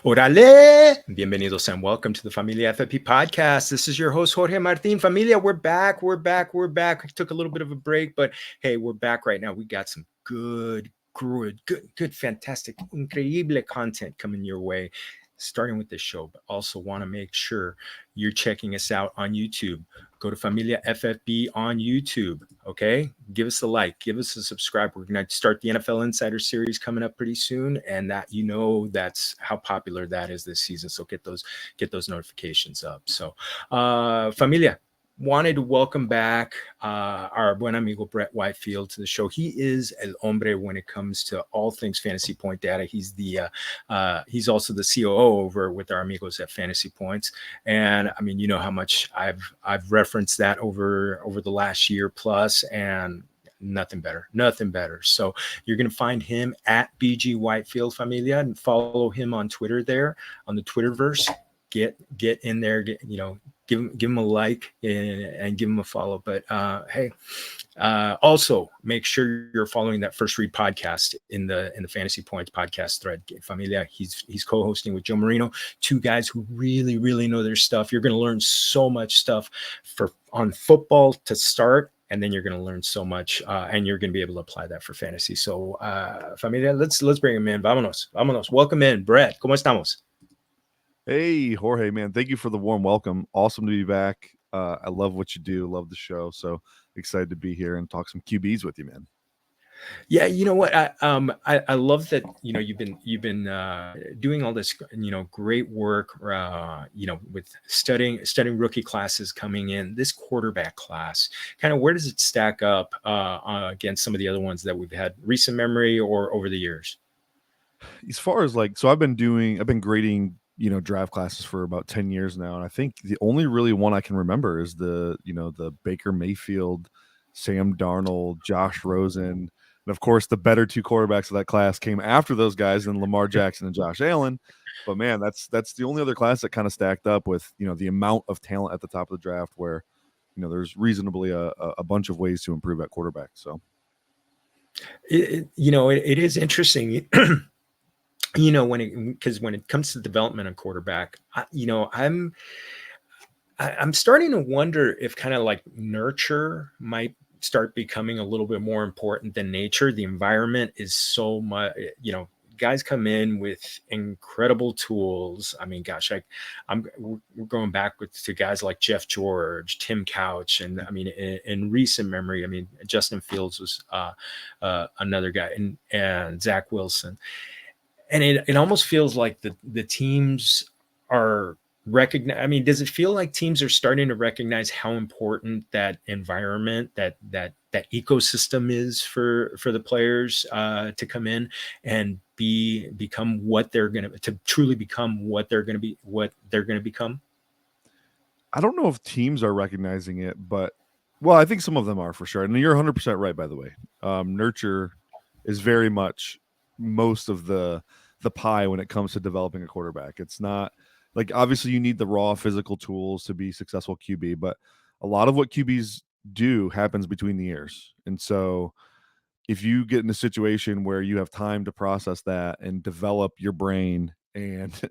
Orale! Bienvenidos and welcome to the Familia FFP podcast. This is your host, Jorge Martin. Familia, we're back. I took a little bit of a break, but hey, we're back right now. We got some good, fantastic, increíble content coming your way, starting with this show, but also want to make sure you're checking us out on YouTube. Go to Familia FFB on YouTube, okay? Give us a like, give us a subscribe. We're going to start the NFL Insider Series coming up pretty soon, and that's how popular that is this season. So get those notifications up. So, Familia, wanted to welcome back our buen amigo Brett Whitefield to the show. He is el hombre when it comes to all things fantasy point data. He's he's also the COO over with our amigos at Fantasy Points, and I mean, you know how much I've referenced that over the last year plus, and nothing better. So you're going to find him at BG Whitefield Familia, and follow him on Twitter there on the Twitterverse. Get in there, give him a like and give him a follow. But hey, also make sure you're following that First Read podcast in the Fantasy Points podcast thread. Familia, he's co-hosting with Joe Marino, two guys who really know their stuff. You're going to learn so much stuff on football to start, and then you're going to learn so much, and you're going to be able to apply that for fantasy. So, Familia, let's bring him in. Vámonos. Welcome in, Brett. ¿Cómo estamos? Hey, Jorge, man, thank you for the warm welcome. Awesome to be back. I love what you do. Love the show. So excited to be here and talk some QBs with you, man. Yeah, you know what? I love that. You've been doing all this, great work. With studying rookie classes coming in. This quarterback class, kind of where does it stack up against some of the other ones that we've had recent memory or over the years? As far as I've been grading draft classes for about 10 years now, and I think the only really one I can remember is the Baker Mayfield, Sam Darnold, Josh Rosen, and of course the better two quarterbacks of that class came after those guys than Lamar Jackson and Josh Allen. But man, that's the only other class that kind of stacked up with the amount of talent at the top of the draft, where there's reasonably a bunch of ways to improve at quarterback. So it is interesting. When it comes to development of quarterback, I'm starting to wonder if kind of like nurture might start becoming a little bit more important than nature. The environment is so much, guys come in with incredible tools. I mean, gosh, we're going back to guys like Jeff George, Tim Couch, and I mean, in recent memory, I mean, Justin Fields was another guy, and Zach Wilson. And it almost feels like the teams are recognize. I mean, does it feel like teams are starting to recognize how important that environment, that ecosystem is for the players to come in and become what they're going to truly become what they're going to become? I don't know if teams are recognizing it, but I think some of them are for sure. And you're 100% right, by the way. Nurture is very much most of the pie when it comes to developing a quarterback. It's not like, obviously you need the raw physical tools to be successful QB, but a lot of what QBs do happens between the ears. And so if you get in a situation where you have time to process that and develop your brain and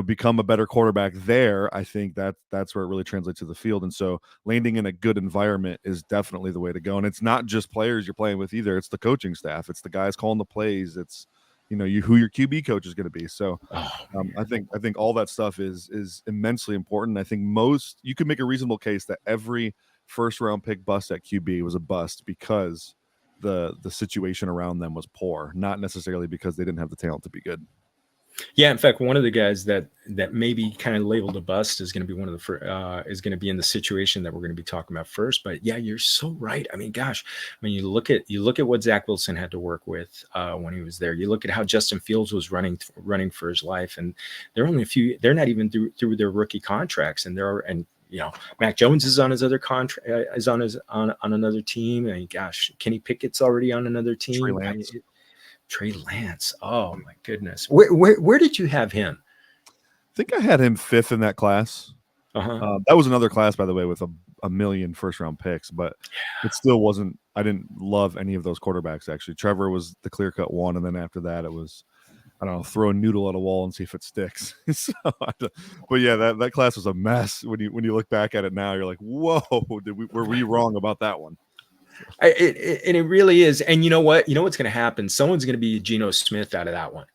become a better quarterback there, I think that's where it really translates to the field. And so landing in a good environment is definitely the way to go. And it's not just players you're playing with either. It's the coaching staff. It's the guys calling the plays. It's who your QB coach is going to be. So I think all that stuff is immensely important. I think you could make a reasonable case that every first round pick bust at QB was a bust because the situation around them was poor, not necessarily because they didn't have the talent to be good. Yeah, in fact, one of the guys that maybe kind of labeled a bust is going to be one of the is going to be in the situation that we're going to be talking about first. But yeah, you're so right. I mean, gosh, when you look at what Zach Wilson had to work with when he was there. You look at how Justin Fields was running for his life, and they're only they're not even through their rookie contracts, and Mac Jones is on his other contract, is on another team. I mean, gosh, Kenny Pickett's already on another team. Trey Lance. Oh my goodness. Where did you have him? I think I had him 5th in that class. That was another class, by the way, with a million first round picks, but it still wasn't. I didn't love any of those quarterbacks. Actually, Trevor was the clear cut one, and then after that, it was I don't know, throw a noodle at a wall and see if it sticks. So, but yeah, that class was a mess. When you look back at it now, you're like, whoa, were we wrong about that one? And it really is. And you know what? You know what's going to happen? Someone's going to be Geno Smith out of that one.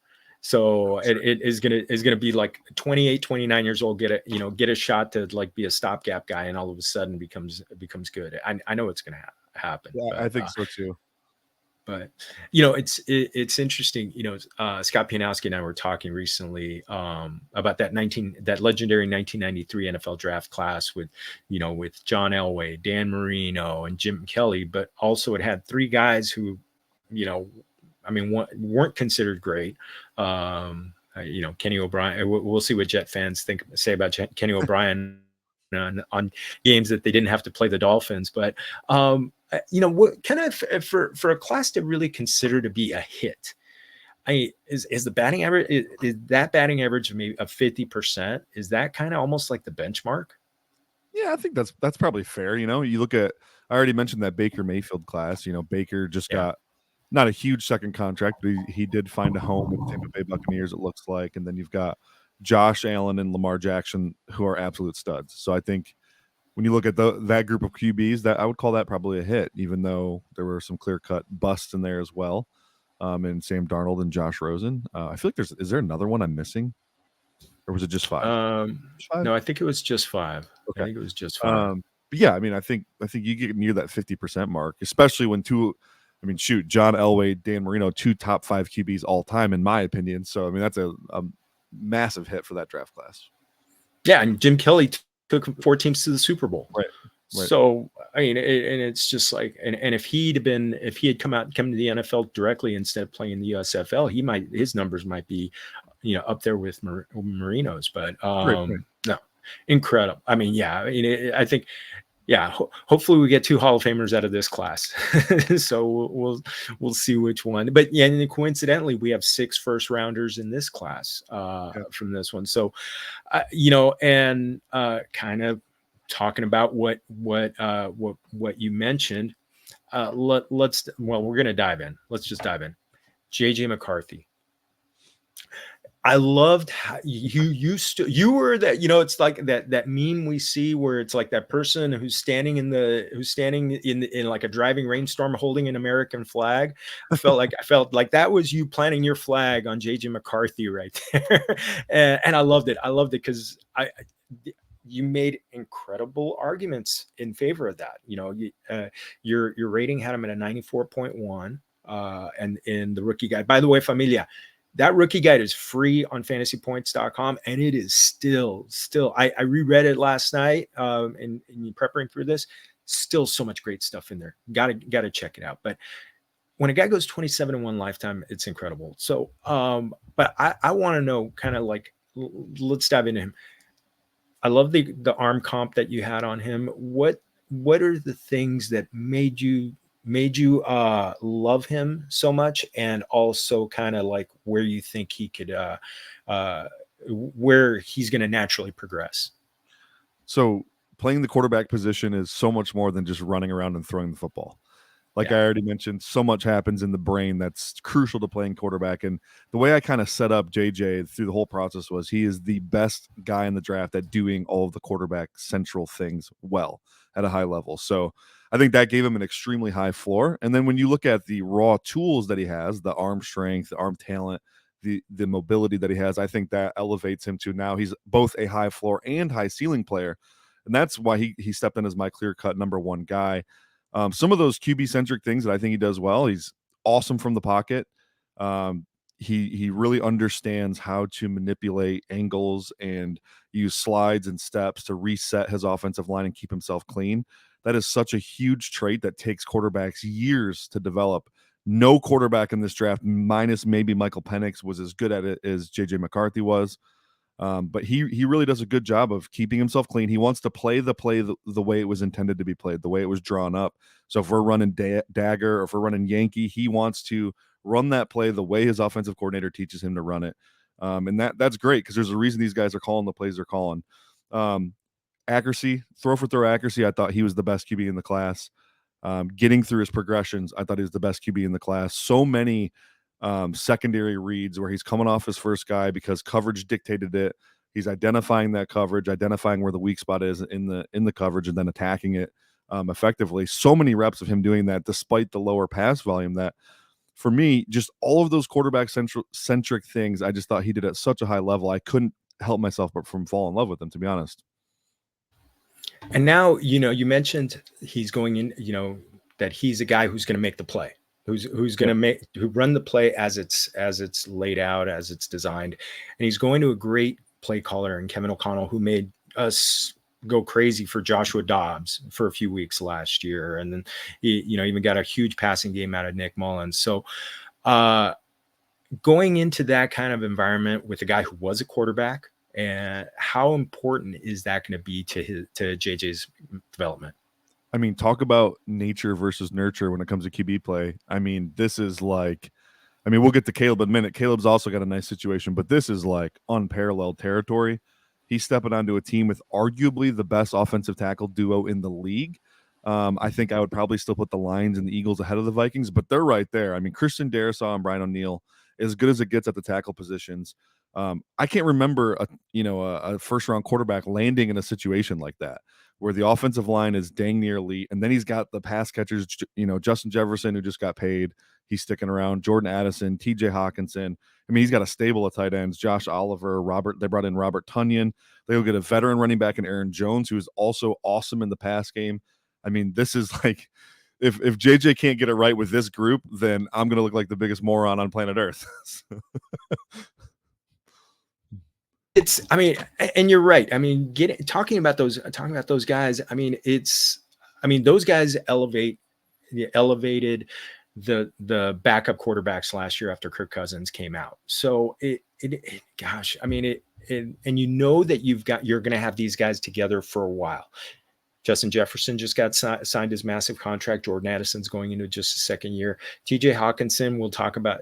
So it is gonna be like 28, 29 years old, get a shot to like be a stopgap guy, and all of a sudden becomes good. I know it's gonna happen. Yeah, but, I think so too. But it's interesting. Scott Pianowski and I were talking recently about that legendary 1993 NFL draft class with John Elway, Dan Marino, and Jim Kelly. But also it had three guys who, weren't considered great. Kenny O'Brien. We'll see what Jet fans say about Kenny O'Brien on games that they didn't have to play the Dolphins. But what kind of for a class to really consider to be a hit, is the batting average, is that batting average maybe of 50%? Is that kind of almost like the benchmark? Yeah, I think that's probably fair. You look at, I already mentioned that Baker Mayfield class. Baker just got not a huge second contract, but he did find a home with the Tampa Bay Buccaneers, it looks like. And then you've got Josh Allen and Lamar Jackson, who are absolute studs. So I think when you look at that group of QBs, that I would call that probably a hit, even though there were some clear-cut busts in there as well. And Sam Darnold and Josh Rosen. I feel like is there another one I'm missing? Or was it just 5? No, I think it was just 5. Okay. I think it was just 5. But yeah, I think you get near that 50% mark, especially when John Elway, Dan Marino, 2 top 5 QBs all time, in my opinion. So, that's a massive hit for that draft class. Yeah, and Jim Kelly took 4 teams to the Super Bowl. Right. So, and it's just like, and if he had come to the NFL directly instead of playing the USFL, his numbers might be, up there with Marino's. But no, incredible. I think, hopefully we get 2 Hall of Famers out of this class. So we'll see which one. But yeah, and coincidentally, we have 6 first rounders in this class from this one. So, and kind of talking about what you mentioned. We're going to dive in. Let's just dive in. JJ McCarthy. I loved how you were that, it's like that meme we see where it's like that person who's standing in like a driving rainstorm holding an American flag. I felt like that was you planting your flag on JJ McCarthy right there. and I loved it. Because you made incredible arguments in favor of that. Your rating had him at a 94.1, and in the rookie guide. By the way, familia, that rookie guide is free on fantasypoints.com, and it is still I reread it last night in preparing for this. Still so much great stuff in there. Gotta check it out. But when a guy goes 27-1 lifetime, it's incredible. So but I want to know, kind of like, let's dive into him. I love the arm comp that you had on him. What are the things that made you love him so much, and also kind of like where you think he could where he's going to naturally progress? So playing the quarterback position is so much more than just running around and throwing the football. I already mentioned, so much happens in the brain that's crucial to playing quarterback. And the way I kind of set up JJ through the whole process was he is the best guy in the draft at doing all of the quarterback central things well at a high level. So I think that gave him an extremely high floor. And then when you look at the raw tools that he has, the arm strength, the arm talent, the mobility that he has, I think that elevates him to now he's both a high floor and high ceiling player. And that's why he stepped in as my clear-cut number 1 guy. Some of those QB-centric things that I think he does well, he's awesome from the pocket. He really understands how to manipulate angles and use slides and steps to reset his offensive line and keep himself clean. That is such a huge trait that takes quarterbacks years to develop. No quarterback in this draft, minus maybe Michael Penix, was as good at it as JJ McCarthy was. But he really does a good job of keeping himself clean. He wants to play the way it was intended to be played, the way it was drawn up. So if we're running dagger or if we're running Yankee, he wants to run that play the way his offensive coordinator teaches him to run it. And that's great, because there's a reason these guys are calling the plays they're calling. Accuracy, throw for throw accuracy, I thought he was the best QB in the class. Getting through his progressions, I thought he was the best QB in the class. So many secondary reads where he's coming off his first guy because coverage dictated it. He's identifying that coverage, identifying where the weak spot is in the coverage, and then attacking it effectively. So many reps of him doing that, despite the lower pass volume. That for me, just all of those quarterback centric things, I just thought he did at such a high level. I couldn't help myself but from fall in love with him, to be honest. And now, you mentioned he's going in, that he's a guy who's going to make the play, who's going to run the play as it's laid out, as it's designed. And he's going to a great play caller in Kevin O'Connell, who made us go crazy for Joshua Dobbs for a few weeks last year. And then he, even got a huge passing game out of Nick Mullins. So going into that kind of environment with a guy who was a quarterback, and how important is that going to be to JJ's development? I mean, talk about nature versus nurture when it comes to QB play. I mean, this is like, we'll get to Caleb in a minute. Caleb's also got a nice situation, but this is like unparalleled territory. He's stepping onto a team with arguably the best offensive tackle duo in the league. I think I would probably still put the Lions and the Eagles ahead of the Vikings, but they're right there. I mean, Christian Darrisaw and Brian O'Neill, as good as it gets at the tackle positions. I can't remember a first-round quarterback landing in a situation like that, where the offensive line is dang near elite, and then he's got the pass catchers, Justin Jefferson, who just got paid. He's sticking around. Jordan Addison, TJ Hawkinson. I mean, he's got a stable of tight ends. Josh Oliver, they brought in Robert Tunyon. They'll get a veteran running back in Aaron Jones, who is also awesome in the pass game. I mean, this is like, if JJ can't get it right with this group, then I'm going to look like the biggest moron on planet Earth. And you're right. I mean, talking about those guys. I mean, those guys elevated the backup quarterbacks last year after Kirk Cousins came out. So gosh, I mean, and that you're going to have these guys together for a while. Justin Jefferson just got signed his massive contract. Jordan Addison's going into just a second year. TJ Hawkinson, we'll talk about,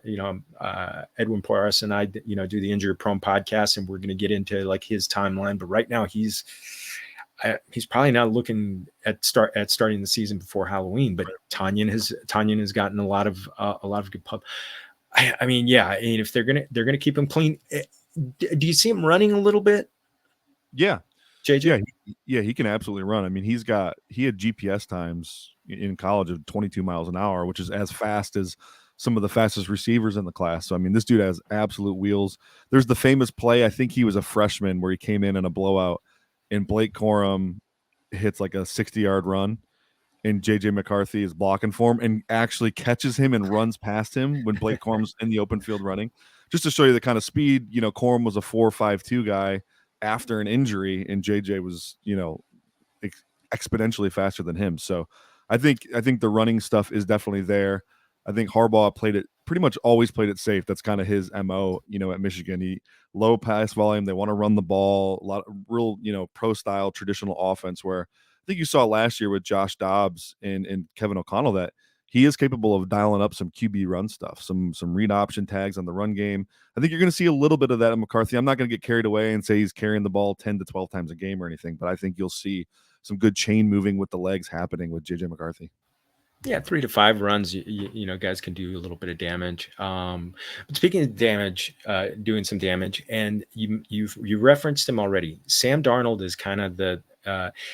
Edwin Porras and I, do the Injury Prone podcast, and we're going to get into like his timeline. But right now he's probably not looking at starting the season before Halloween, but Tunyon has gotten a lot of good pub. I mean, if they're going to keep him clean, do you see him running a little bit? Yeah. JJ? Yeah, he can absolutely run. I mean, he had GPS times in college of 22 miles an hour, which is as fast as some of the fastest receivers in the class. So, I mean, this dude has absolute wheels. There's the famous play, I think he was a freshman, where he came in a blowout, and Blake Corum hits like a 60-yard run, and JJ McCarthy is blocking for him and actually catches him and runs past him when Blake Corum's in the open field running. Just to show you the kind of speed, Corum was a 4.52 guy after an injury, and JJ was, exponentially faster than him. So I think the running stuff is definitely there. I think Harbaugh pretty much always played it safe. That's kind of his MO, at Michigan. He low pass volume. They want to run the ball, a lot of real, pro style traditional offense, where I think you saw last year with Josh Dobbs and Kevin O'Connell that he is capable of dialing up some QB run stuff, some read option tags on the run game. I think you're going to see a little bit of that in McCarthy. I'm not going to get carried away and say he's carrying the ball 10 to 12 times a game or anything, but I think you'll see some good chain moving with the legs happening with JJ McCarthy. Yeah, 3 to 5 runs, guys can do a little bit of damage. But speaking of damage, doing some damage, and you referenced him already. Sam Darnold is kind of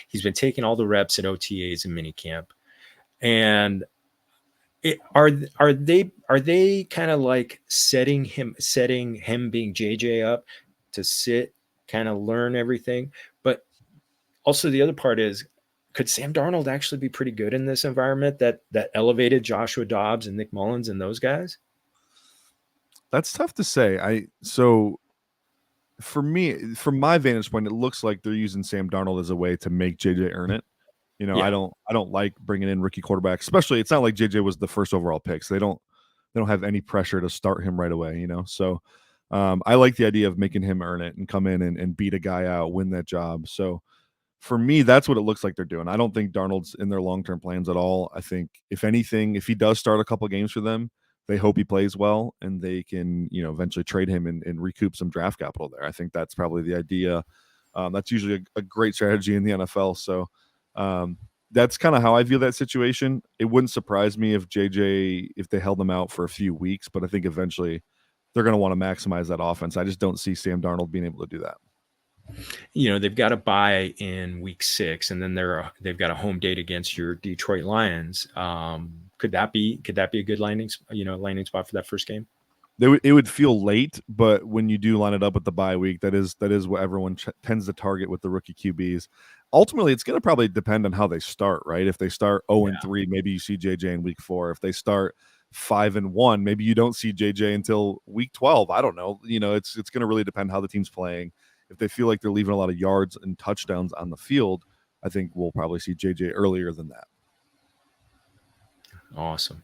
he's been taking all the reps at OTAs and minicamp, and are they kind of like setting him being JJ up to sit, kind of learn everything? But also the other part is, could Sam Darnold actually be pretty good in this environment that elevated Joshua Dobbs and Nick Mullins and those guys? That's tough to say. So for me, from my vantage point, it looks like they're using Sam Darnold as a way to make JJ earn it. Yeah. I don't like bringing in rookie quarterbacks, especially it's not like JJ was the first overall pick. So they don't have any pressure to start him right away, So I like the idea of making him earn it and come in and beat a guy out, win that job. So for me, that's what it looks like they're doing. I don't think Darnold's in their long-term plans at all. I think if anything, if he does start a couple games for them, they hope he plays well and they can, eventually trade him and recoup some draft capital there. I think that's probably the idea. That's usually a great strategy in the NFL. So that's kind of how I view that situation. It wouldn't surprise me if they held them out for a few weeks, but I think eventually they're going to want to maximize that offense. I just don't see Sam Darnold being able to do that. They've got a bye in week 6, and then they've got a home date against your Detroit Lions. Could that be a good landing spot for that first game? It would feel late, but when you do line it up with the bye week, that is what everyone tends to target with the rookie QBs. Ultimately, it's going to probably depend on how they start, right? If they start 0-3, maybe you see JJ in week 4. If they start 5-1, maybe you don't see JJ until week 12. I don't know. It's going to really depend how the team's playing. If they feel like they're leaving a lot of yards and touchdowns on the field, I think we'll probably see JJ earlier than that. Awesome.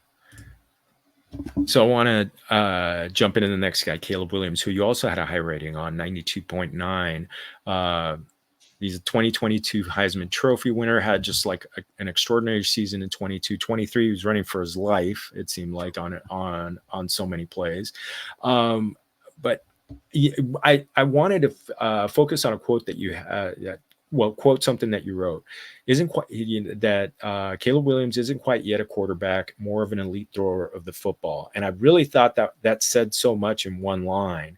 So I want to jump into the next guy, Caleb Williams, who you also had a high rating on, 92.9. He's a 2022 Heisman Trophy winner, had just like an extraordinary season in 22-23. He was running for his life, it seemed like, on so many plays. But I wanted to focus on a quote that you had. Quote something that you wrote. Caleb Williams isn't quite yet a quarterback, more of an elite thrower of the football. And I really thought that said so much in one line.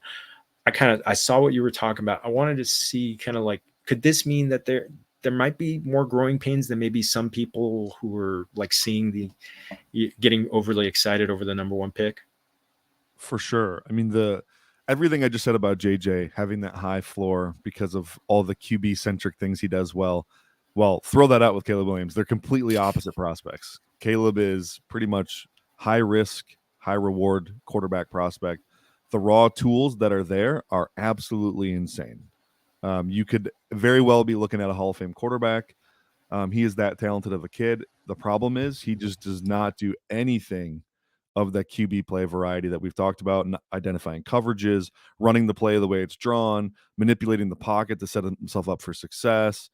I saw what you were talking about. I wanted to see kind of like, could this mean that there might be more growing pains than maybe some people who were like getting overly excited over the number 1 pick? For sure. I mean, everything I just said about JJ having that high floor because of all the QB centric things he does well, throw that out with Caleb Williams. They're completely opposite prospects. Caleb is pretty much high risk, high reward quarterback prospect. The raw tools that are there are absolutely insane. You could very well be looking at a Hall of Fame quarterback. He is that talented of a kid. The problem is he just does not do anything of that QB play variety that we've talked about, identifying coverages, running the play the way it's drawn, manipulating the pocket to set himself up for success.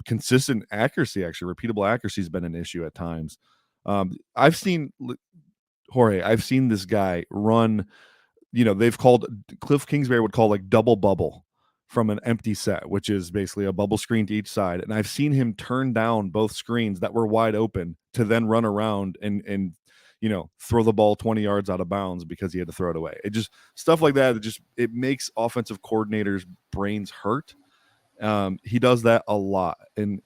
Consistent accuracy, actually, repeatable accuracy has been an issue at times. I've seen this guy run, they've called, Cliff Kingsbury would call like double bubble from an empty set, which is basically a bubble screen to each side. And I've seen him turn down both screens that were wide open to then run around and throw the ball 20 yards out of bounds because he had to throw it away. It just stuff like that. It makes offensive coordinators' brains hurt. He does that a lot. And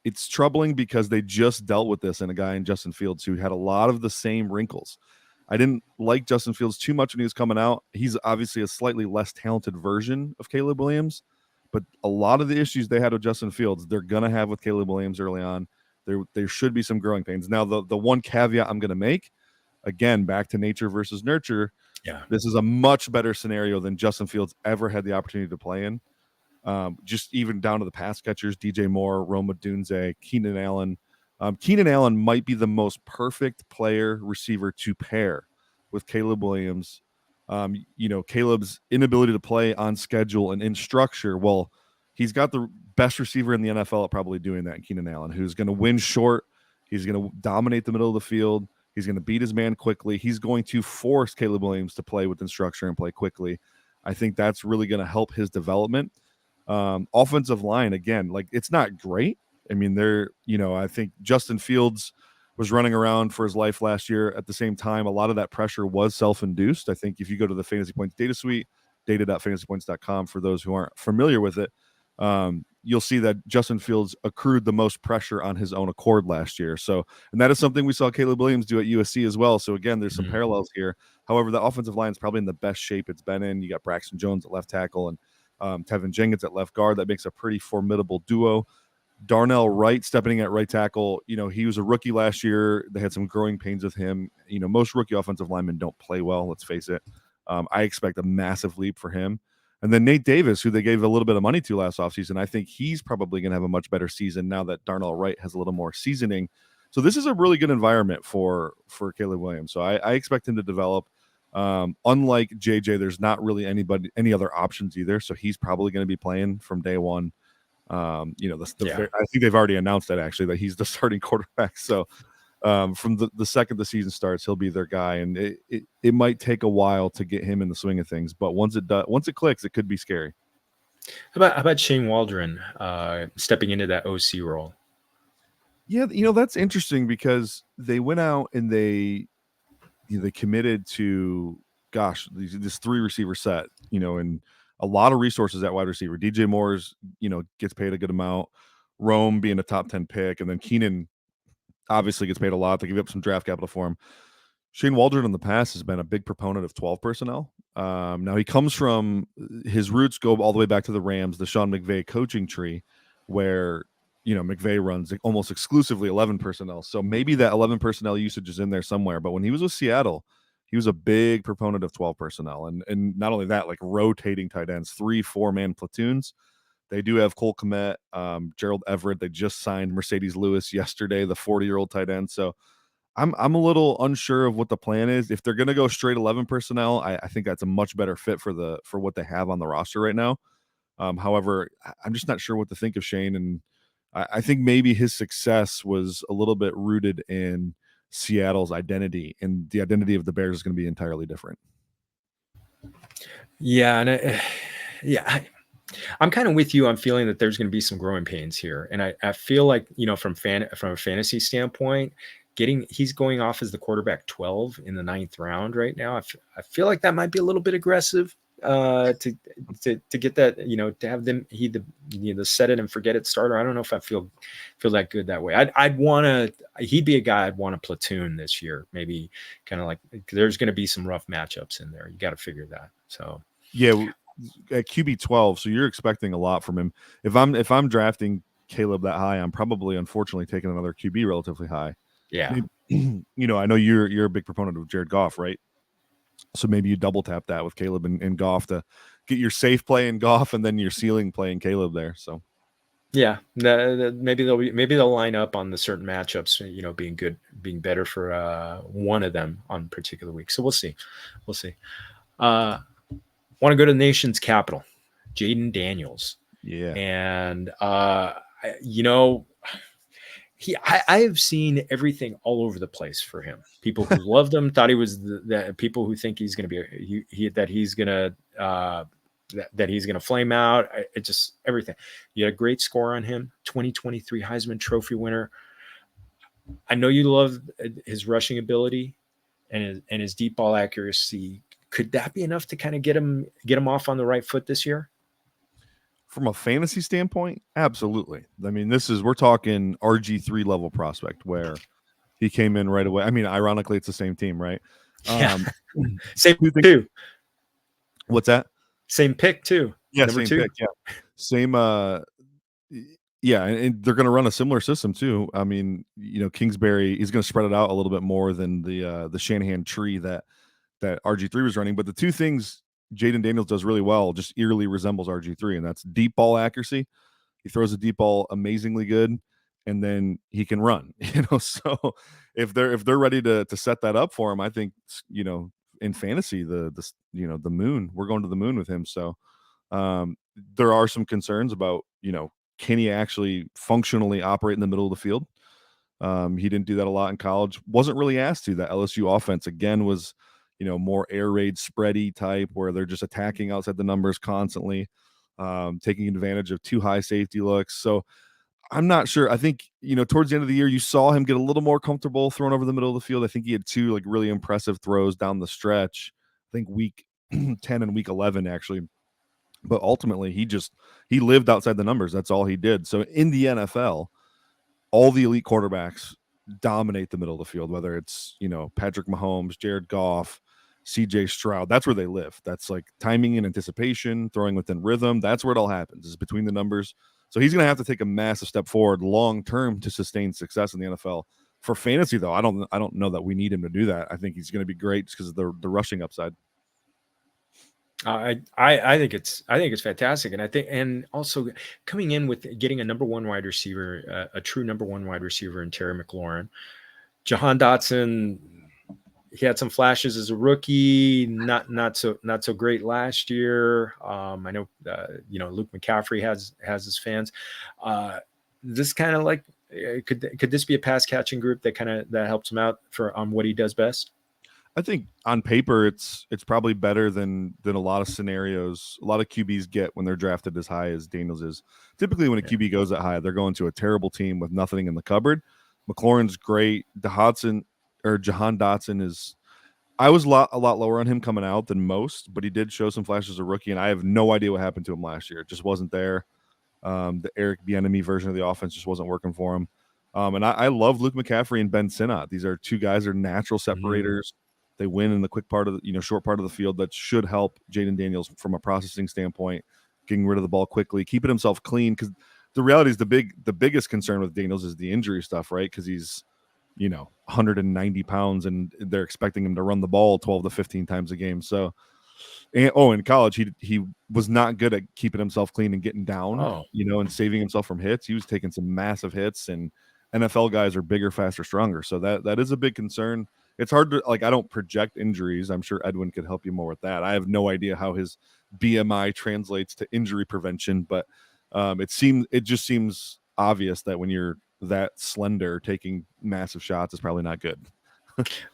it's troubling because they just dealt with this in a guy in Justin Fields who had a lot of the same wrinkles. I didn't like Justin Fields too much when he was coming out. He's obviously a slightly less talented version of Caleb Williams, but a lot of the issues they had with Justin Fields, they're going to have with Caleb Williams early on. There should be some growing pains. Now, the one caveat I'm going to make, again, back to nature versus nurture. Yeah. This is a much better scenario than Justin Fields ever had the opportunity to play in. Just even down to the pass catchers, DJ Moore, Rome Odunze, Keenan Allen. Keenan Allen might be the most perfect player receiver to pair with Caleb Williams. Caleb's inability to play on schedule and in structure. Well, he's got the best receiver in the NFL at probably doing that, Keenan Allen, who's going to win short. He's going to dominate the middle of the field. He's going to beat his man quickly. He's going to force Caleb Williams to play within structure and play quickly. I think that's really going to help his development. Offensive line, again, like it's not great. I mean, I think Justin Fields was running around for his life last year. At the same time, a lot of that pressure was self-induced. I think if you go to the Fantasy Points data suite, data.fantasypoints.com, for those who aren't familiar with it, you'll see that Justin Fields accrued the most pressure on his own accord last year. So, and that is something we saw Caleb Williams do at USC as well. So again, there's some parallels here. However, the offensive line is probably in the best shape it's been in. You got Braxton Jones at left tackle and Tevin Jenkins at left guard. That makes a pretty formidable duo. Darnell Wright stepping at right tackle. He was a rookie last year. They had some growing pains with him. Most rookie offensive linemen don't play well, let's face it. I expect a massive leap for him. And then Nate Davis, who they gave a little bit of money to last offseason, I think he's probably going to have a much better season now that Darnell Wright has a little more seasoning. So this is a really good environment for Caleb Williams. So I expect him to develop. Unlike JJ, there's not really any other options either. So he's probably going to be playing from day one. I think they've already announced that actually, that he's the starting quarterback. So from the second the season starts, he'll be their guy, and it might take a while to get him in the swing of things, but once it clicks, it could be scary. How about Shane Waldron stepping into that OC role? Yeah, that's interesting because they went out and they committed to, gosh, this 3 receiver set, and a lot of resources at wide receiver. DJ Moore's, gets paid a good amount. Rome being a top 10 pick, and then Keenan obviously gets paid a lot. They give up some draft capital for him. Shane Waldron in the past has been a big proponent of 12 personnel. Now he comes from, his roots go all the way back to the Rams, the Sean McVay coaching tree, where McVay runs almost exclusively 11 personnel. So maybe that 11 personnel usage is in there somewhere. But when he was with Seattle, he was a big proponent of 12 personnel, and not only that, like rotating tight ends, 3-4 man platoons. They do have Cole Kmet, Gerald Everett. They just signed Mercedes Lewis yesterday, the 40-year-old tight end. So I'm a little unsure of what the plan is. If they're going to go straight 11 personnel, I think that's a much better fit for what they have on the roster right now. However, I'm just not sure what to think of Shane, and I think maybe his success was a little bit rooted in Seattle's identity, and the identity of the Bears is going to be entirely different. Yeah, and yeah, I'm kind of with you. I'm feeling that there's going to be some growing pains here, and I feel like from a fantasy standpoint, he's going off as the quarterback 12 in the 9th round right now. I feel like that might be a little bit aggressive to get that, to have the set it and forget it starter. I don't know if I feel that good that way. He'd be a guy I'd want to platoon this year, maybe kind of like, there's going to be some rough matchups in there. You got to figure that. So yeah, at QB 12, so you're expecting a lot from him. If I'm drafting Caleb that high, I'm probably unfortunately taking another QB relatively high. yeah. I know you're a big proponent of Jared Goff, right? So maybe you double tap that with Caleb and Goff to get your safe play in Goff and then your ceiling play in Caleb there. So yeah, maybe they'll line up on the certain matchups, being better for one of them on particular week. So we'll see. Want to go to the nation's capital, Jayden Daniels. Yeah, and I have seen everything all over the place for him. People who loved him thought he was the people who think he's going to be that he's going to that he's going to flame out. It just everything. You had a great score on him, 2023 Heisman Trophy winner. I know you love his rushing ability and his deep ball accuracy. Could that be enough to kind of get him off on the right foot this year? From a fantasy standpoint, absolutely. I mean, we're talking RG3 level prospect where he came in right away. I mean, ironically, it's the same team, right? Yeah. Same too. What's that? Same pick too. Yeah, same pick. Yeah, same. Yeah, and they're going to run a similar system too. I mean, Kingsbury, he's going to spread it out a little bit more than the Shanahan tree that RG3 was running. But the two things Jayden Daniels does really well just eerily resembles RG3, and that's deep ball accuracy. He throws a deep ball amazingly good, and then he can run. So if they're ready to set that up for him, I think in fantasy the moon, we're going to the moon with him. So there are some concerns about can he actually functionally operate in the middle of the field. He didn't do that a lot in college. Wasn't really asked to. That LSU offense again was more air raid spready type where they're just attacking outside the numbers constantly, taking advantage of too high safety looks. So I'm not sure. I think, towards the end of the year, you saw him get a little more comfortable throwing over the middle of the field. I think he had 2 like really impressive throws down the stretch. I think week 10 and week 11 actually. But ultimately he lived outside the numbers. That's all he did. So in the NFL, all the elite quarterbacks dominate the middle of the field, whether it's, Patrick Mahomes, Jared Goff, CJ Stroud. That's where they live. That's like timing and anticipation, throwing within rhythm. That's where it all happens, is between the numbers. So he's going to have to take a massive step forward long term to sustain success in the NFL. For fantasy, though, I don't know that we need him to do that. I think he's going to be great just because of the rushing upside. I think it's fantastic, and also coming in with getting a number one wide receiver, a true number one wide receiver in Terry McLaurin. Jahan Dotson, he had some flashes as a rookie, not so great last year. I know Luke McCaffrey has his fans. This kind of like could this be a pass catching group that helps him out on what he does best? I think on paper it's probably better than a lot of scenarios a lot of QBs get when they're drafted as high as Daniels is. Typically when a QB goes that high, they're going to a terrible team with nothing in the cupboard. McLaurin's great. Jahan Dotson is. I was a lot lower on him coming out than most, but he did show some flashes as a rookie, and I have no idea what happened to him last year. It just wasn't there. The Eric Bieniemy version of the offense just wasn't working for him. And I love Luke McCaffrey and Ben Sinnott. These are two guys that are natural separators. They win in the quick part of the short part of the field. That should help Jayden Daniels from a processing standpoint, getting rid of the ball quickly, keeping himself clean. Because the reality is the biggest concern with Daniels is the injury stuff, right? Because he's 190 pounds, and they're expecting him to run the ball 12 to 15 times a game. So, in college, he was not good at keeping himself clean and getting down, and saving himself from hits. He was taking some massive hits, and NFL guys are bigger, faster, stronger. So that is a big concern. It's hard to, I don't project injuries. I'm sure Edwin could help you more with that. I have no idea how his BMI translates to injury prevention, but it just seems obvious that when you're that slender, taking massive shots is probably not good.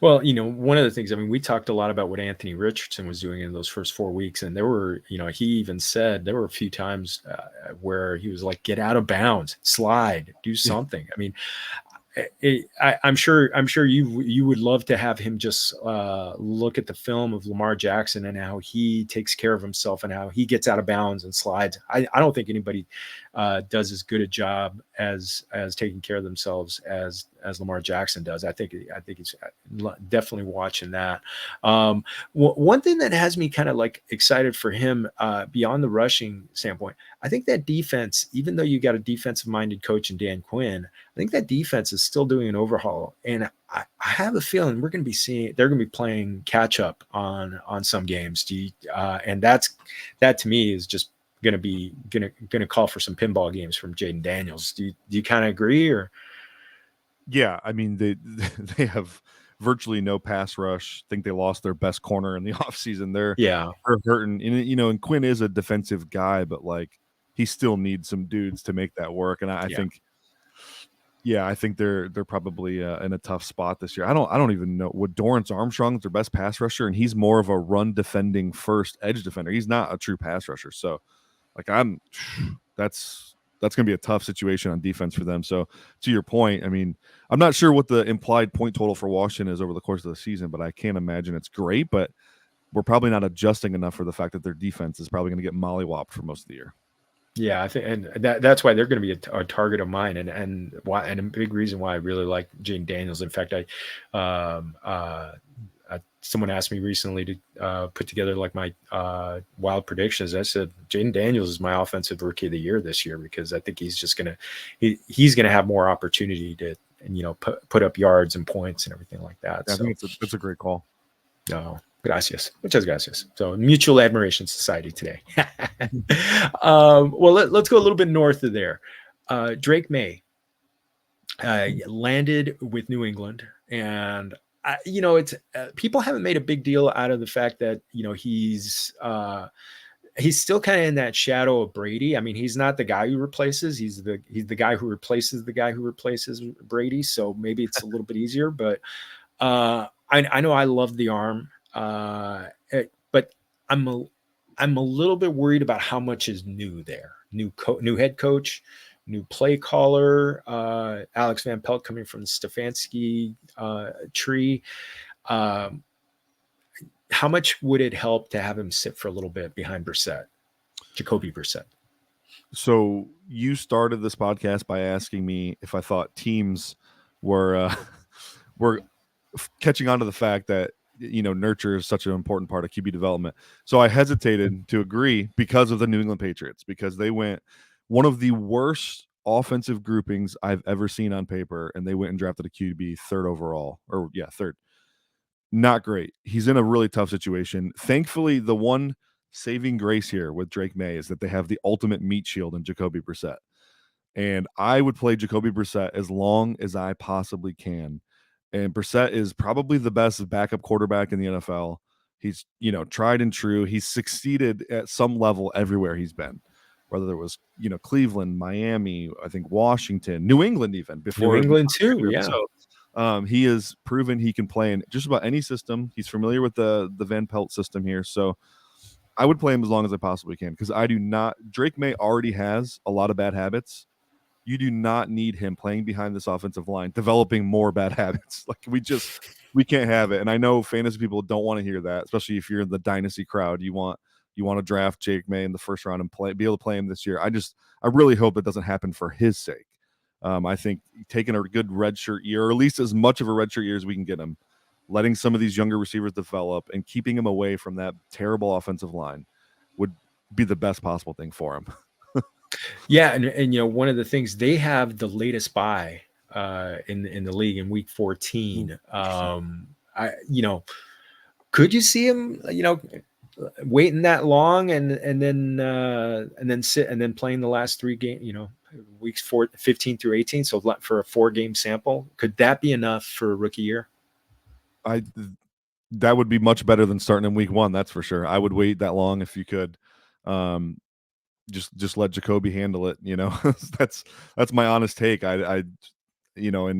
Well, one of the things, we talked a lot about what Anthony Richardson was doing in those first 4 weeks. And there were, he even said there were a few times where he was like, get out of bounds, slide, do something. I'm sure you would love to have him just look at the film of Lamar Jackson and how he takes care of himself and how he gets out of bounds and slides. I don't think anybody does as good a job as taking care of themselves as Lamar Jackson does. I think he's definitely watching that. One thing that has me kind of excited for him beyond the rushing standpoint, I think that defense, even though you got a defensive minded coach in Dan Quinn, I think that defense is still doing an overhaul, and I have a feeling they're going to be playing catch up on some games. And that to me is just going to call for some pinball games from Jayden Daniels. Do you kind of agree? Or yeah, they have virtually no pass rush. I think they lost their best corner in the offseason. They're hurting, and Quinn is a defensive guy, but he still needs some dudes to make that work. And I think. Yeah, I think they're probably in a tough spot this year. I don't even know. Would Dorrance Armstrong is their best pass rusher, and he's more of a run defending first edge defender. He's not a true pass rusher. So, that's going to be a tough situation on defense for them. So, to your point, I'm not sure what the implied point total for Washington is over the course of the season, but I can't imagine it's great. But we're probably not adjusting enough for the fact that their defense is probably going to get mollywopped for most of the year. Yeah, I think, and that's why they're going to be a target of mine, and a big reason why I really like Jayden Daniels. In fact, someone asked me recently to put together my wild predictions. I said Jayden Daniels is my offensive rookie of the year this year, because I think he's just he's going to have more opportunity to put up yards and points and everything like that. Yeah, I think it's a great call. No. Gracias. Muchas gracias. So Mutual Admiration Society today. Well, let's go a little bit north of there. Drake May landed with New England, and it's people haven't made a big deal out of the fact that he's still kind of in that shadow of Brady. He's not the guy who replaces. He's the guy who replaces the guy who replaces Brady. So maybe it's a little bit easier, but I know I love the arm. But I'm a little bit worried about how much is new there. New head coach, new play caller, Alex Van Pelt coming from the Stefanski tree. How much would it help to have him sit for a little bit behind Jacoby Brissett? So you started this podcast by asking me if I thought teams were catching on to the fact that nurture is such an important part of QB development. So I hesitated to agree because of the New England Patriots, because they went one of the worst offensive groupings I've ever seen on paper, and they went and drafted a QB third overall, third. Not great. He's in a really tough situation. Thankfully, the one saving grace here with Drake May is that they have the ultimate meat shield in Jacoby Brissett. And I would play Jacoby Brissett as long as I possibly can. And Brissett is probably the best backup quarterback in the NFL. He's, tried and true. He's succeeded at some level everywhere he's been, whether it was, Cleveland, Miami, I think Washington, New England, even before New England too. Yeah. So he has proven he can play in just about any system. He's familiar with the Van Pelt system here. So I would play him as long as I possibly can, because Drake May already has a lot of bad habits. You do not need him playing behind this offensive line, developing more bad habits. Like we can't have it. And I know fantasy people don't want to hear that, especially if you're in the dynasty crowd. You want to draft Jake May in the first round and be able to play him this year. I really hope it doesn't happen for his sake. I think taking a good redshirt year, or at least as much of a redshirt year as we can get him, letting some of these younger receivers develop and keeping him away from that terrible offensive line would be the best possible thing for him. Yeah, and one of the things, they have the latest bye in the league in week 14. Could you see him waiting that long and then sit and then playing the last 3 games, weeks 15 through 18, so for a 4-game sample? Could that be enough for a rookie year? That would be much better than starting in week 1, that's for sure. I would wait that long if you could. Just let Jacoby handle it, that's my honest take. And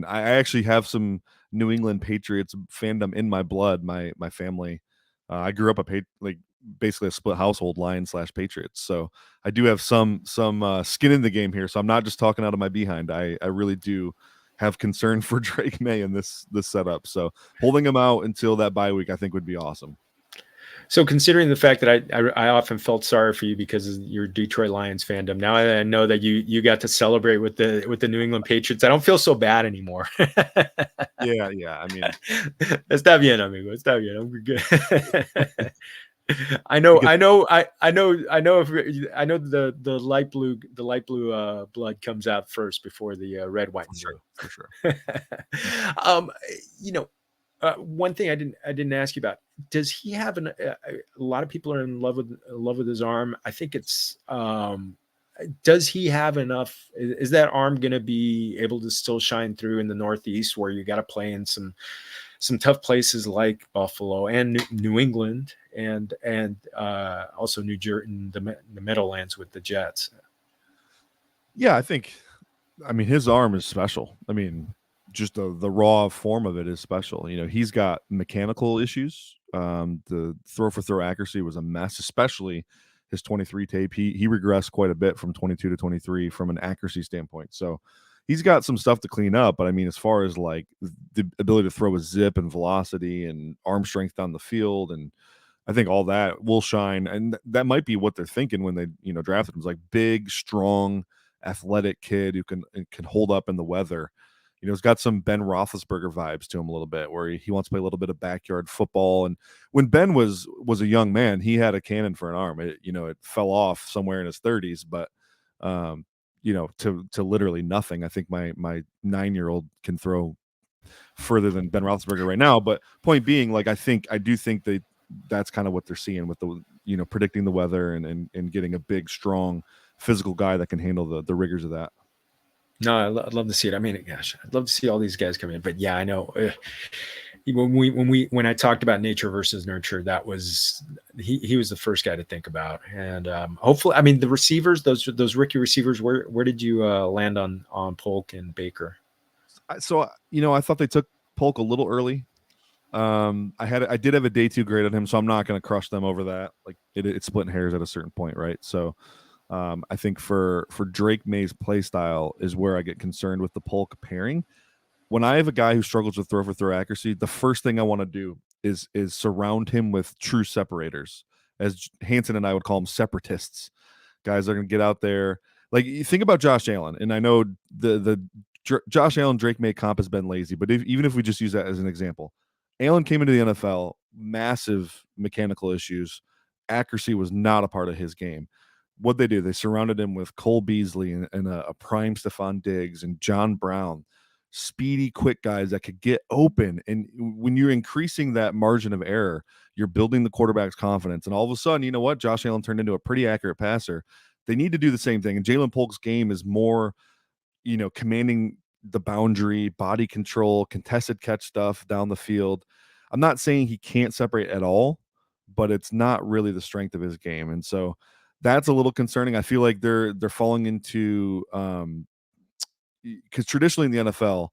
I actually have some New England Patriots fandom in my blood. My family, I grew up basically a split household, Lions/Patriots. So I do have some skin in the game here. So I'm not just talking out of my behind. I really do have concern for Drake May in this setup. So holding him out until that bye week, I think, would be awesome. So considering the fact that I often felt sorry for you because of your Detroit Lions fandom, now I know that you got to celebrate with the New England Patriots, I don't feel so bad anymore. Yeah. I mean, está bien, amigo. Está bien. I'm good. I know the light blue blood comes out first before the red, white, and blue. For sure. One thing I didn't ask you about: does he have a lot of people are in love with his arm? I think it's. Does he have enough? Is that arm going to be able to still shine through in the Northeast, where you got to play in some tough places like Buffalo and New England, and also New Jersey, and the Meadowlands with the Jets? Yeah, I mean, his arm is special. I mean, just the raw form of it is special. He's got mechanical issues. The throw for throw accuracy was a mess, especially his 23 tape. He regressed quite a bit from 22 to 23 from an accuracy standpoint. So he's got some stuff to clean up. But I mean, as far as like the ability to throw with zip and velocity and arm strength down the field, and I think all that will shine. And that might be what they're thinking when they drafted him. It's like big, strong, athletic kid who can hold up in the weather. He's got some Ben Roethlisberger vibes to him a little bit, where he wants to play a little bit of backyard football. And when Ben was a young man, he had a cannon for an arm. It fell off somewhere in his 30s, but to literally nothing. I think my 9-year-old can throw further than Ben Roethlisberger right now. But point being, I do think that's kind of what they're seeing with the predicting the weather and getting a big, strong, physical guy that can handle the rigors of that. No, I'd love to see it. I mean, gosh, I'd love to see all these guys come in. But yeah, I know when I talked about nature versus nurture, that was he was the first guy to think about. And hopefully, I mean, the receivers, those rookie receivers, where did you land on Polk and Baker? So I thought they took Polk a little early. I did have a day 2 grade on him, so I'm not going to crush them over that. Like it's splitting hairs at a certain point, right? So I think for Drake May's play style is where I get concerned with the Polk pairing. When I have a guy who struggles with throw for throw accuracy, the first thing I want to do is surround him with true separators, as Hanson and I would call them, separatists. Guys are going to get out there. Like, you think about Josh Allen, and I know the Josh Allen Drake May comp has been lazy, but even if we just use that as an example, Allen came into the NFL, massive mechanical issues. Accuracy was not a part of his game. What they do, they surrounded him with Cole Beasley and a prime Stephon Diggs and John Brown, speedy, quick guys that could get open. And when you're increasing that margin of error, you're building the quarterback's confidence. And all of a sudden, you know what? Josh Allen turned into a pretty accurate passer. They need to do the same thing. And Jalen Polk's game is more, commanding the boundary, body control, contested catch stuff down the field. I'm not saying he can't separate at all, but it's not really the strength of his game. And so that's a little concerning. I feel like they're falling into because traditionally in the NFL,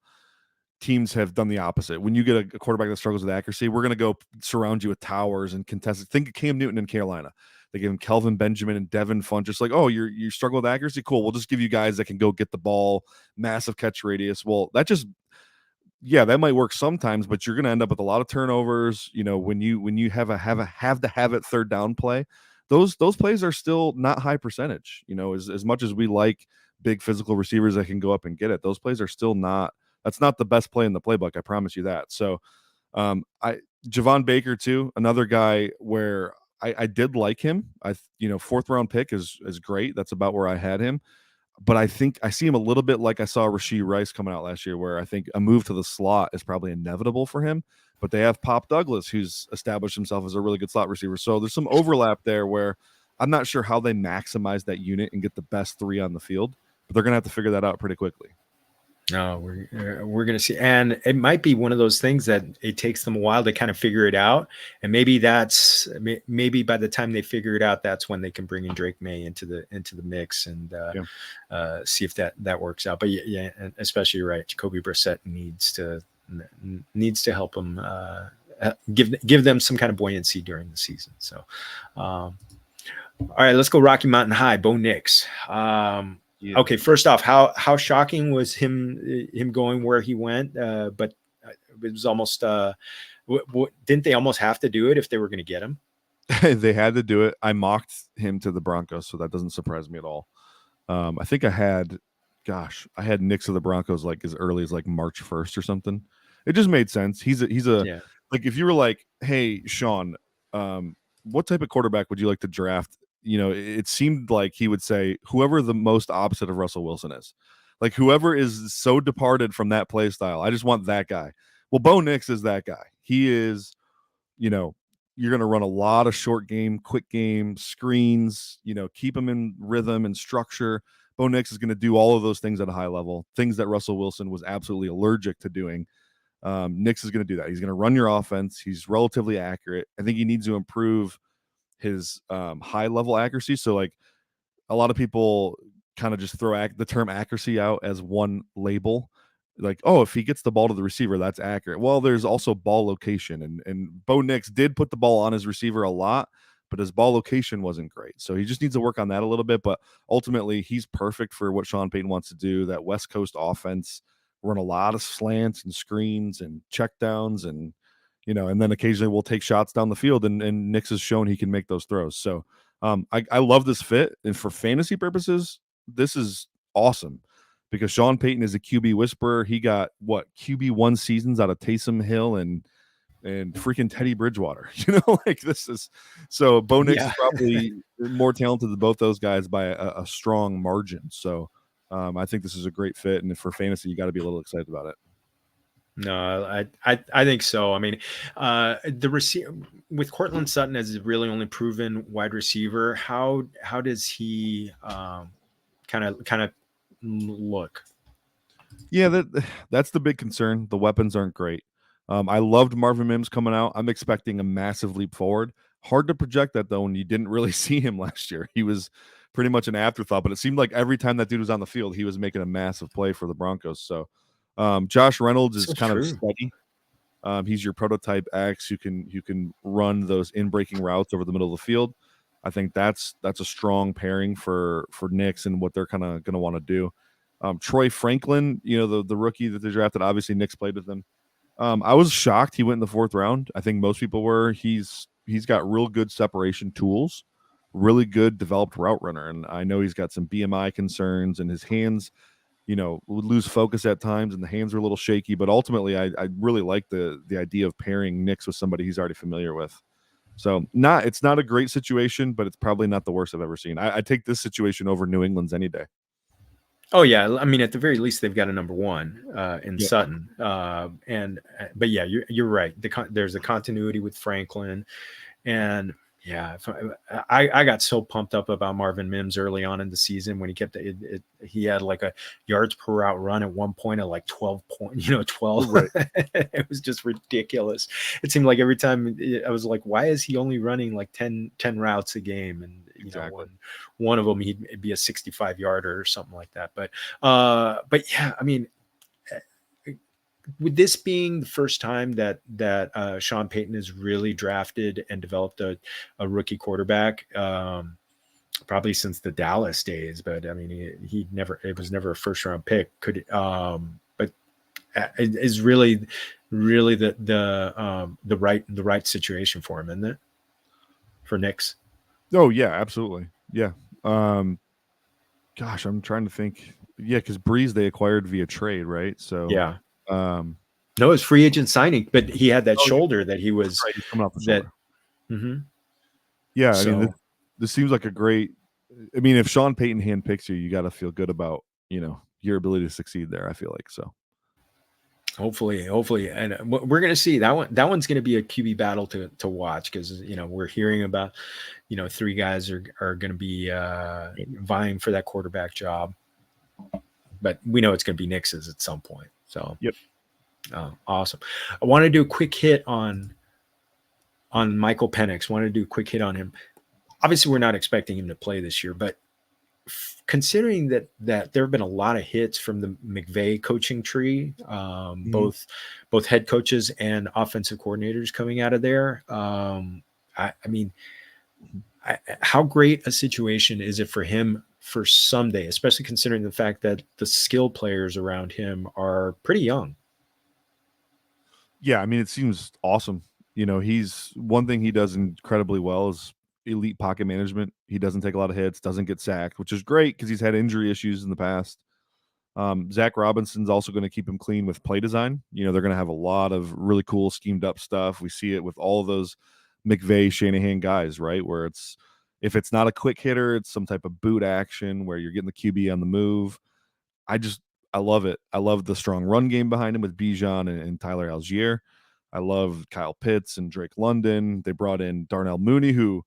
teams have done the opposite. When you get a quarterback that struggles with accuracy, we're going to go surround you with towers and contest. Think of Cam Newton in Carolina. They gave him Kelvin Benjamin and Devin Funchess. Like, oh, you struggle with accuracy? Cool. We'll just give you guys that can go get the ball, massive catch radius. Well, that might work sometimes, but you're going to end up with a lot of turnovers. When you have to have it third down play, those plays are still not high percentage. As much as we like big physical receivers that can go up and get it, those plays are still not. That's not the best play in the playbook. I promise you that. So, Javon Baker too, another guy where I did like him. Fourth round pick is great. That's about where I had him. But I think I see him a little bit like I saw Rashee Rice coming out last year, where I think a move to the slot is probably inevitable for him. But they have Pop Douglas, who's established himself as a really good slot receiver. So there's some overlap there where I'm not sure how they maximize that unit and get the best three on the field, but they're going to have to figure that out pretty quickly. No, we're going to see, and it might be one of those things that it takes them a while to kind of figure it out, and maybe by the time they figure it out, that's when they can bring in Drake May into the mix and see if that works out. But yeah, and especially you're right, Jacoby Brissett needs to help them give them some kind of buoyancy during the season. So, all right, let's go Rocky Mountain High. Bo Nix. Yeah. Okay, first off, how shocking was him going where he went? But it was almost didn't they almost have to do it if they were going to get him? They had to do it. I mocked him to the Broncos, so that doesn't surprise me at all. I think I had Nix to the Broncos like as early as like March 1st or something. It just made sense. He's a like if you were like, hey Sean, what type of quarterback would you like to draft? It seemed like he would say whoever the most opposite of Russell Wilson is, like whoever is so departed from that play style. I just want that guy. Well, Bo Nix is that guy. He is, you're going to run a lot of short game, quick game, screens, keep him in rhythm and structure. Bo Nix is going to do all of those things at a high level, things that Russell Wilson was absolutely allergic to doing. Nix is going to do that. He's going to run your offense. He's relatively accurate. I think he needs to improve his high level accuracy. So like a lot of people kind of just throw the term accuracy out as one label. Like, oh, if he gets the ball to the receiver, that's accurate. Well, there's also ball location. And Bo Nix did put the ball on his receiver a lot, but his ball location wasn't great. So he just needs to work on that a little bit. But ultimately, he's perfect for what Sean Payton wants to do. That West Coast offense, run a lot of slants and screens and checkdowns and and then occasionally we'll take shots down the field, and Nix has shown he can make those throws. So I love this fit. And for fantasy purposes, this is awesome because Sean Payton is a QB whisperer. He got QB1 seasons out of Taysom Hill and freaking Teddy Bridgewater. Like this is so Bo Nix is probably more talented than both those guys by a strong margin. So I think this is a great fit. And for fantasy, you got to be a little excited about it. No, I think so. I mean, the receiver with Cortland Sutton as a really only proven wide receiver, how does he kind of look? Yeah, that's the big concern. The weapons aren't great. I loved Marvin Mims coming out. I'm expecting a massive leap forward. Hard to project that though when you didn't really see him last year. He was pretty much an afterthought, but it seemed like every time that dude was on the field, he was making a massive play for the Broncos. So Josh Reynolds is kind of steady. He's your prototype X who can run those in-breaking routes over the middle of the field. I think that's a strong pairing for Nix and what they're kind of going to want to do. Troy Franklin, the rookie that they drafted, obviously Nix played with him. I was shocked he went in the 4th round. I think most people were. He's got real good separation tools, really good developed route runner, and I know he's got some BMI concerns and his hands would lose focus at times and the hands are a little shaky, but ultimately I really like the idea of pairing Nix with somebody he's already familiar with. So it's not a great situation, but it's probably not the worst I've ever seen. I take this situation over New England's any day. Oh yeah, I mean at the very least they've got a number one in Sutton, but yeah, you're right. There's a continuity with Franklin, and yeah, I got so pumped up about Marvin Mims early on in the season when he kept he had like a yards per route run at one point at like 12 12. Right. It was just ridiculous. It seemed like every time I was like, why is he only running like 10 routes a game? And exactly. One of them he'd be a 65 yarder or something like that. But yeah, I mean, with this being the first time that Sean Payton has really drafted and developed a rookie quarterback, probably since the Dallas days. But I mean, he never, it was never a first round pick. But it is really the right situation for him, isn't it? For Knicks. Oh yeah, absolutely. Yeah. Gosh, I'm trying to think. Yeah, because Breeze they acquired via trade, right? So Yeah. um No, it's free agent signing, but he had that oh yeah, shoulder that he that's was right. He's coming off the that. shoulder. Mhm. Yeah, I mean So this seems like a great I mean, if Sean Payton handpicks you, you gotta feel good about, your ability to succeed there, I feel like so. hopefully, and we're going to see that one. That one's going to be a QB battle to watch, because we're hearing about three guys are going to be vying for that quarterback job, but we know it's going to be Nix's at some point. So Yep. awesome. I want to do a quick hit on Michael Penix. Want to do a quick hit on him. Obviously, we're not expecting him to play this year, but considering that there have been a lot of hits from the McVay coaching tree, Mhm. both head coaches and offensive coordinators coming out of there. I mean, how great a situation is it for him for someday, especially considering the fact that the skill players around him are pretty young. Yeah, I mean, it seems awesome. He's one thing he does incredibly well is elite pocket management. He doesn't take a lot of hits, doesn't get sacked, which is great because he's had injury issues in the past. Zach Robinson's also going to keep him clean with play design. They're going to have a lot of really cool schemed up stuff. We see it with all of those McVay, Shanahan guys, right? Where if it's not a quick hitter, it's some type of boot action where you're getting the QB on the move. I just I love it. I love the strong run game behind him with Bijan and Tyler Algier. I love Kyle Pitts and Drake London. They brought in Darnell Mooney, who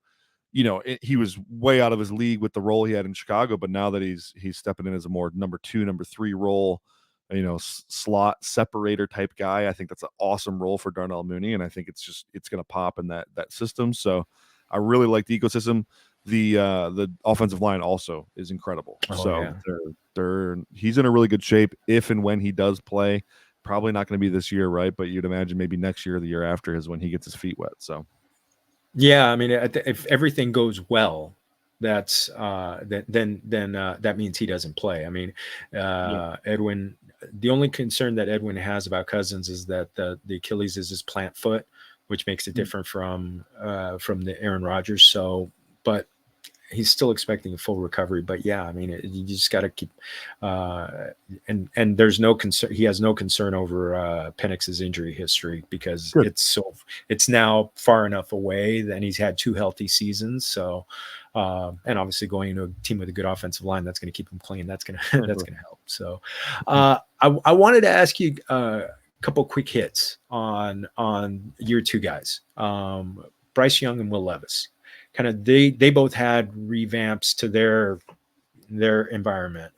he was way out of his league with the role he had in Chicago, but now that he's stepping in as a more number 2, number 3 role, slot separator type guy, I think that's an awesome role for Darnell Mooney, and I think it's going to pop in that system. So I really like the ecosystem. The offensive line also is incredible. Oh So yeah. he's in a really good shape if and when he does play. Probably not going to be this year, right? But you'd imagine maybe next year or the year after is when he gets his feet wet. So Yeah, I mean, if everything goes well, then that means he doesn't play. I mean, yeah. Edwin. The only concern that Edwin has about Cousins is that the Achilles is his plant foot, which makes it different from the Aaron Rodgers. So, but he's still expecting a full recovery. But yeah, I mean, you just got to keep, uh, and there's no concern. He has no concern over Penix's injury history, because Good. it's now far enough away that he's had 2 healthy seasons. So, and obviously going into a team with a good offensive line, that's going to keep him clean. That's going to that's going to help. So, I wanted to ask you a couple quick hits on your 2 guys, Bryce Young and Will Levis. Kind of they both had revamps to their environment.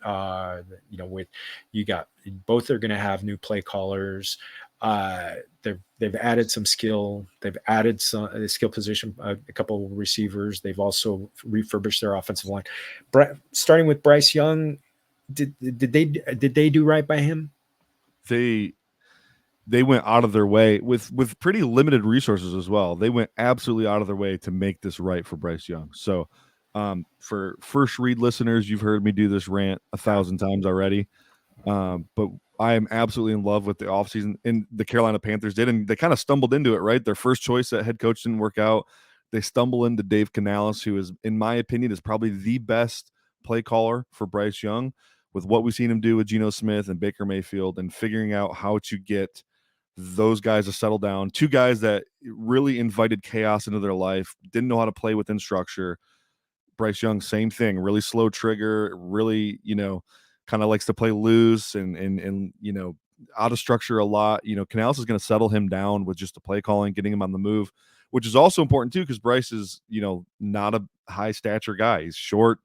With you got both are going to have new play callers. They've added some skill. They've added some skill position, a couple receivers. They've also refurbished their offensive line. Starting with Bryce Young, did they do right by him? They went out of their way with pretty limited resources as well. They went absolutely out of their way to make this right for Bryce Young. So, for first read listeners, you've heard me do this rant 1,000 times already. But I am absolutely in love with the offseason, and the Carolina Panthers did, and they kind of stumbled into it, right? Their first choice at head coach didn't work out. They stumble into Dave Canales, who is, in my opinion, is probably the best play caller for Bryce Young, with what we've seen him do with Geno Smith and Baker Mayfield, and figuring out how to get those guys to settle down. 2 guys that really invited chaos into their life, didn't know how to play within structure. Bryce Young, same thing, really slow trigger, really, kind of likes to play loose and out of structure a lot. Canales is going to settle him down with just the play calling, getting him on the move, which is also important too, because Bryce is, not a high stature guy. He's short,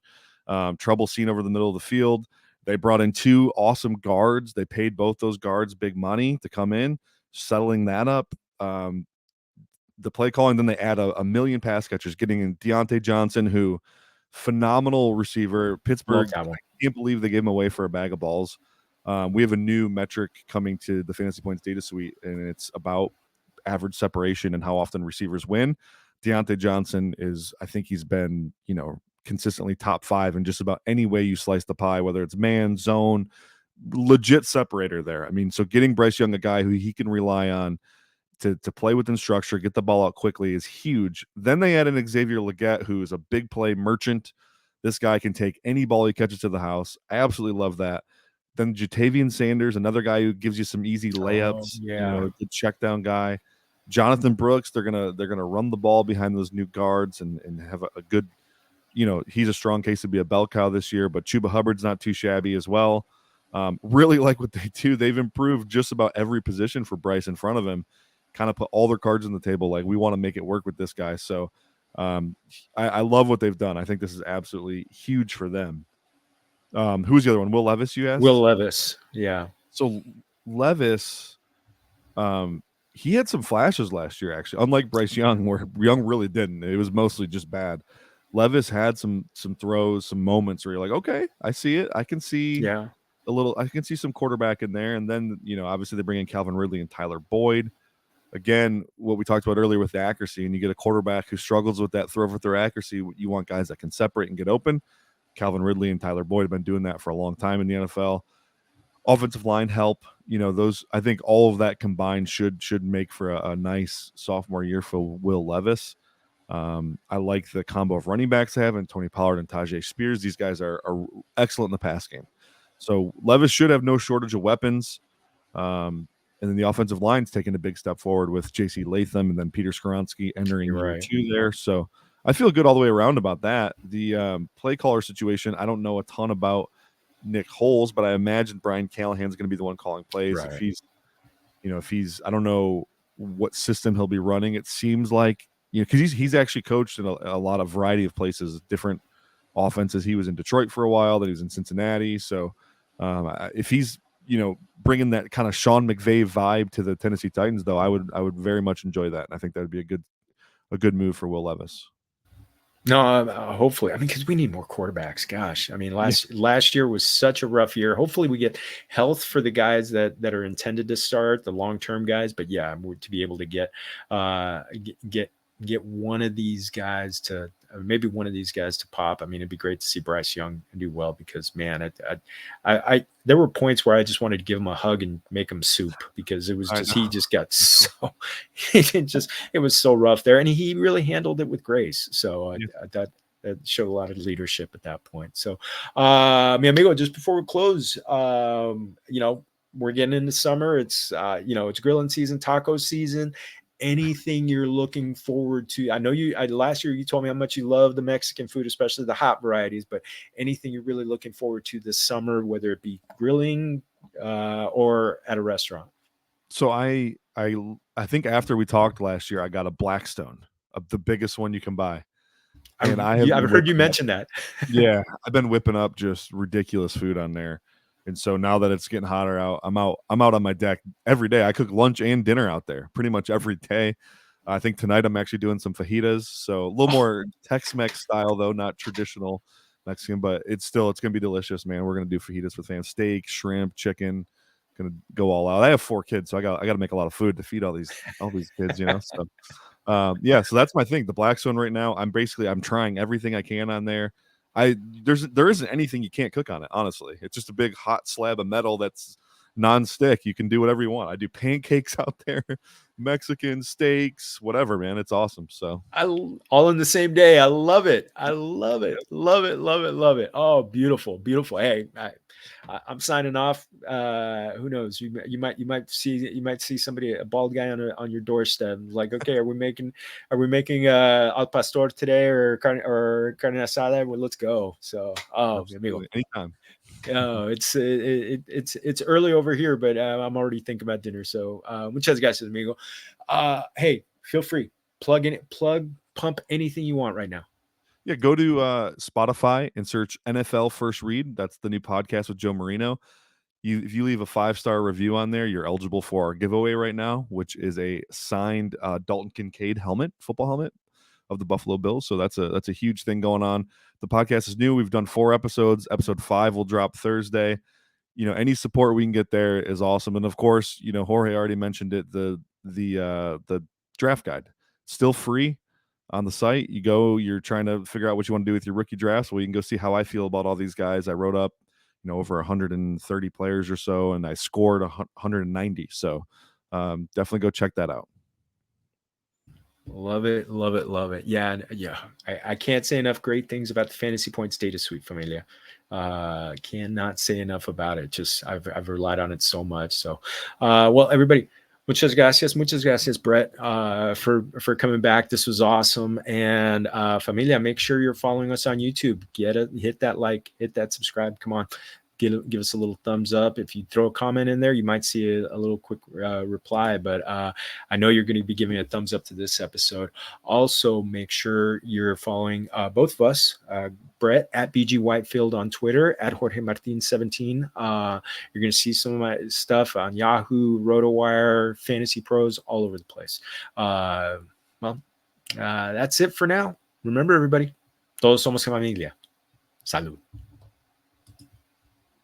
trouble seen over the middle of the field. They brought in 2 awesome guards. They paid both those guards big money to come in, settling that up. The play calling, then they add a million pass catchers, getting in Deontay Johnson, who phenomenal receiver. Love Pittsburgh, that one. I can't believe they gave him away for a bag of balls. We have a new metric coming to the Fantasy Points data suite, and it's about average separation and how often receivers win. Deontay Johnson I think he's been, consistently top 5 in just about any way you slice the pie, whether it's man, zone, legit separator there. I mean, so getting Bryce Young, a guy who he can rely on to play within structure, get the ball out quickly is huge. Then they add in Xavier Legette, who is a big play merchant. This guy can take any ball he catches to the house. I absolutely love that. Then Jatavian Sanders, another guy who gives you some easy layups, Yeah. a good check down guy. Jonathan Brooks, they're gonna run the ball behind those new guards and have a good, he's a strong case to be a bell cow this year, but Chuba Hubbard's not too shabby as well. Really like what they do. They've improved just about every position for Bryce in front of him, kind of put all their cards on the table. Like, we want to make it work with this guy. So I love what they've done. I think this is absolutely huge for them. Who's the other one? Will Levis, you asked? Will Levis. Yeah. So Levis, he had some flashes last year, actually. Unlike Bryce Young, where Young really didn't. It was mostly just bad. Levis had some throws, some moments where you're like, okay, I see it. I can see I can see some quarterback in there. And then, obviously they bring in Calvin Ridley and Tyler Boyd. Again, what we talked about earlier with the accuracy, and you get a quarterback who struggles with that throw for throw accuracy. You want guys that can separate and get open. Calvin Ridley and Tyler Boyd have been doing that for a long time in the NFL. Offensive line help, those, I think all of that combined should make for a nice sophomore year for Will Levis. I like the combo of running backs they have, and Tony Pollard and Tajay Spears. These guys are excellent in the pass game. So Levis should have no shortage of weapons. And then the offensive line's taking a big step forward with J.C. Latham and then Peter Skoronski entering year 2 there. So I feel good all the way around about that. The play caller situation, I don't know a ton about Nick Holes, but I imagine Brian Callahan's going to be the one calling plays. Right. If he's, I don't know what system he'll be running. It seems like, because he's actually coached in a lot of variety of places, different offenses. He was in Detroit for a while, then he was in Cincinnati. So if he's, bringing that kind of Sean McVay vibe to the Tennessee Titans, though, I would very much enjoy that. And I think that would be a good move for Will Levis. No, hopefully. I mean, because we need more quarterbacks. Gosh, I mean, last year was such a rough year. Hopefully, we get health for the guys that are intended to start, the long term guys. But yeah, to be able to get one of these guys to maybe one of these guys to pop. I mean, it'd be great to see Bryce Young do well, because man, I there were points where I just wanted to give him a hug and make him soup, because it was just he just got so it was so rough there, and he really handled it with grace. So that showed a lot of leadership at that point. So, mi amigo, just before we close, we're getting into summer. It's it's grilling season, taco season. Anything you're looking forward to? I know last year you told me how much you love the Mexican food, especially the hot varieties, but anything you're really looking forward to this summer, whether it be grilling or at a restaurant? So I think after we talked last year, I got a Blackstone, the biggest one you can buy. And I've heard you mention that. Yeah, I've been whipping up just ridiculous food on there. And so now that it's getting hotter out, I'm out on my deck every day. I cook lunch and dinner out there pretty much every day. I think tonight I'm actually doing some fajitas. So a little more Tex-Mex style, though, not traditional Mexican, but it's going to be delicious, man. We're going to do fajitas with fans, steak, shrimp, chicken. Going to go all out. I have 4 kids, so I got to make a lot of food to feed all these kids, So so that's my thing. The Blackstone right now, I'm trying everything I can on there. There isn't anything you can't cook on it, honestly. It's just a big hot slab of metal that's non-stick. You can do whatever you want. I do pancakes out there, Mexican steaks, whatever, man. It's awesome. So all in the same day. I love it. I love it. Love it. Love it. Love it. Oh, beautiful. Beautiful. Hey, I'm signing off. Who knows? You might see somebody, a bald guy on your doorstep. Like, okay, are we making al pastor today or carne asada? Well, let's go. So, amigo, anytime. It's early over here, but I'm already thinking about dinner. So, muchas gracias, amigo. Hey, feel free, pump anything you want right now. Yeah, go to Spotify and search NFL First Read. That's the new podcast with Joe Marino. If you leave a 5-star review on there, you're eligible for our giveaway right now, which is a signed Dalton Kincaid football helmet of the Buffalo Bills. So that's a huge thing going on. The podcast is new. We've done 4 episodes. Episode 5 will drop Thursday. any support we can get there is awesome. And of course, Jorge already mentioned it, the draft guide, still free on the site. You're trying to figure out what you want to do with your rookie drafts. Well, you can go see how I feel about all these guys. I wrote up, over 130 players or so, and I scored 190. So definitely go check that out. Love it, love it, love it. Yeah, yeah. I can't say enough great things about the Fantasy Points data suite, Familia. Cannot say enough about it. Just I've relied on it so much. So, well, everybody, muchas gracias, Brett, for coming back. This was awesome. And Familia, make sure you're following us on YouTube. Hit that like, hit that subscribe. Come on. Give us a little thumbs up. If you throw a comment in there, you might see a little quick reply, but I know you're going to be giving a thumbs up to this episode. Also, make sure you're following both of us, Brett at BG Whitefield on Twitter, at Jorge Martin 17. You're going to see some of my stuff on Yahoo, RotoWire, Fantasy Pros, all over the place. That's it for now. Remember, everybody, todos somos familia. Salud.